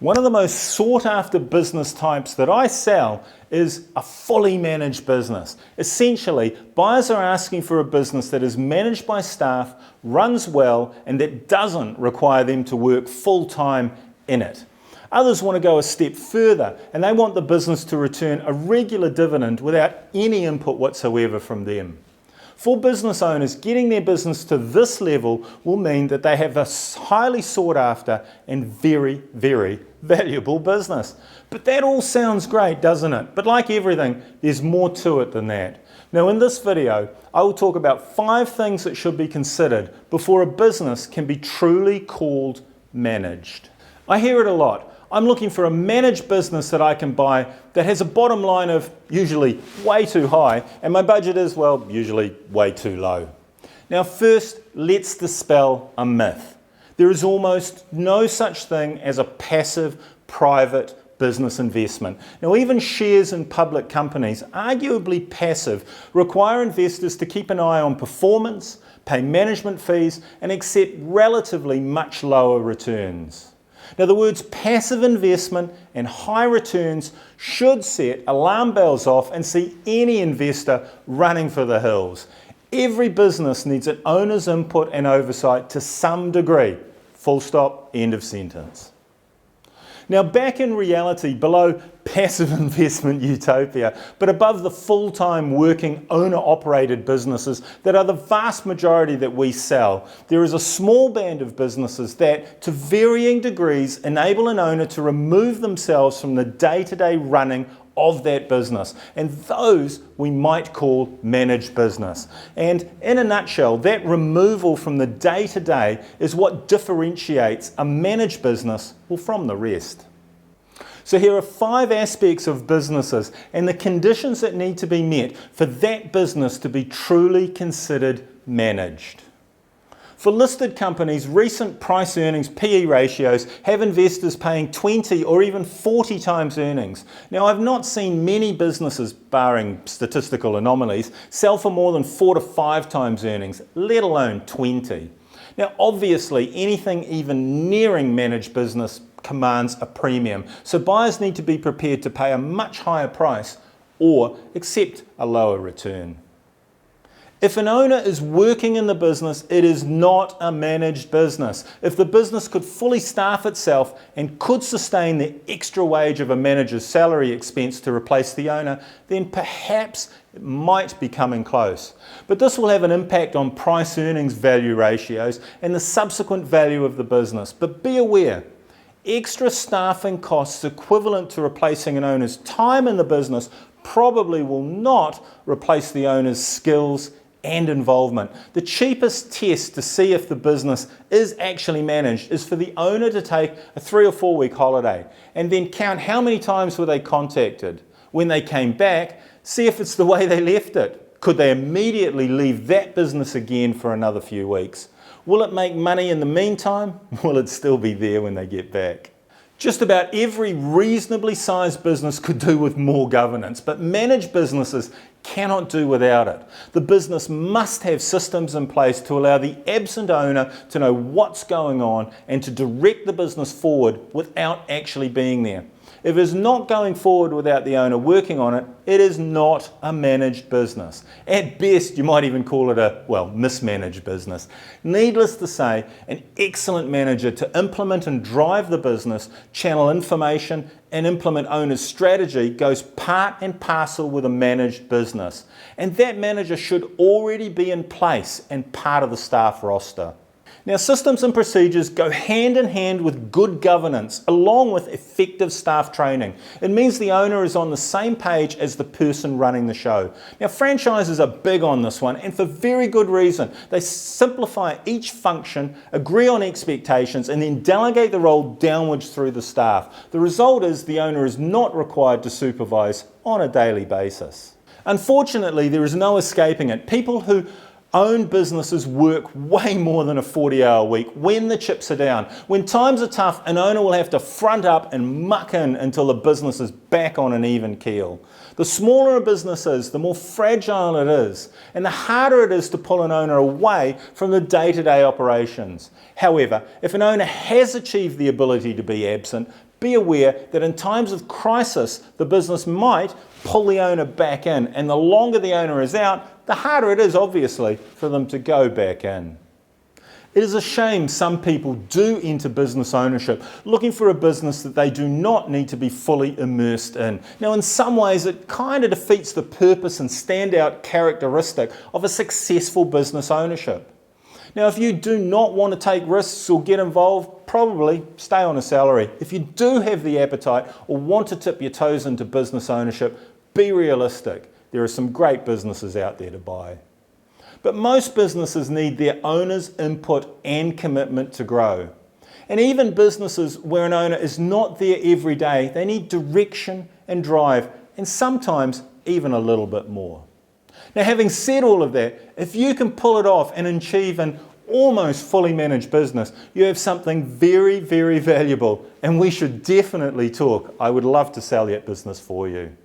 One of the most sought after business types that I sell is a fully managed business. Essentially, buyers are asking for a business that is managed by staff, runs well, and that doesn't require them to work full-time in it. Others want to go a step further and they want the business to return a regular dividend without any input whatsoever from them. For business owners, getting their business to this level will mean that they have a highly sought after and very, very valuable business. But that all sounds great, doesn't it? But like everything, there's more to it than that. Now in this video, I will talk about 5 things that should be considered before a business can be truly called managed. I hear it a lot. I'm looking for a managed business that I can buy that has a bottom line of usually way too high and my budget is, well, usually way too low. Now first, let's dispel a myth. There is almost no such thing as a passive private business investment. Now even shares in public companies, arguably passive, require investors to keep an eye on performance, pay management fees and accept relatively much lower returns. Now the words passive investment and high returns should set alarm bells off and see any investor running for the hills. Every business needs an owner's input and oversight to some degree. Full stop, end of sentence. Now back in reality, below passive investment utopia, but above the full-time working owner-operated businesses that are the vast majority that we sell, there is a small band of businesses that, to varying degrees, enable an owner to remove themselves from the day-to-day running of that business, and those we might call managed business. And in a nutshell, that removal from the day-to-day is what differentiates a managed business from the rest. So here are 5 aspects of businesses and the conditions that need to be met for that business to be truly considered managed. For listed companies, recent price earnings PE ratios have investors paying 20 or even 40 times earnings. Now I've not seen many businesses, barring statistical anomalies, sell for more than 4 to 5 times earnings, let alone 20. Now obviously anything even nearing managed business commands a premium, so buyers need to be prepared to pay a much higher price or accept a lower return. If an owner is working in the business, it is not a managed business. If the business could fully staff itself and could sustain the extra wage of a manager's salary expense to replace the owner, then perhaps it might be coming close. But this will have an impact on price earnings value ratios and the subsequent value of the business. But be aware, extra staffing costs equivalent to replacing an owner's time in the business probably will not replace the owner's skills and involvement. The cheapest test to see if the business is actually managed is for the owner to take a 3 or 4 week holiday and then count how many times were they contacted. When they came back, see if it's the way they left it. Could they immediately leave that business again for another few weeks? Will it make money in the meantime? Will it still be there when they get back? Just about every reasonably sized business could do with more governance, but managed businesses cannot do without it. The business must have systems in place to allow the absent owner to know what's going on and to direct the business forward without actually being there. If it is not going forward without the owner working on it, it is not a managed business. At best, you might even call it a, well, mismanaged business. Needless to say, an excellent manager to implement and drive the business, channel information, and implement owner's strategy goes part and parcel with a managed business. And that manager should already be in place and part of the staff roster. Now, systems and procedures go hand in hand with good governance, along with effective staff training. It means the owner is on the same page as the person running the show. Now, franchises are big on this one, and for very good reason. They simplify each function, agree on expectations, and then delegate the role downwards through the staff. The result is the owner is not required to supervise on a daily basis. Unfortunately, there is no escaping it. People who Owned businesses work way more than a 40-hour week when the chips are down. When times are tough, an owner will have to front up and muck in until the business is back on an even keel. The smaller a business is, the more fragile it is, and the harder it is to pull an owner away from the day-to-day operations. However, if an owner has achieved the ability to be absent, be aware that in times of crisis, the business might pull the owner back in, and the longer the owner is out, the harder it is, obviously, for them to go back in. It is a shame some people do enter business ownership looking for a business that they do not need to be fully immersed in. Now, in some ways, it kind of defeats the purpose and standout characteristic of a successful business ownership. Now, if you do not want to take risks or get involved, probably stay on a salary. If you do have the appetite or want to tip your toes into business ownership, be realistic. There are some great businesses out there to buy. But most businesses need their owner's input and commitment to grow. And even businesses where an owner is not there every day, they need direction and drive, and sometimes even a little bit more. Now, having said all of that, if you can pull it off and achieve an almost fully managed business, you have something very, very valuable, and we should definitely talk. I would love to sell that business for you.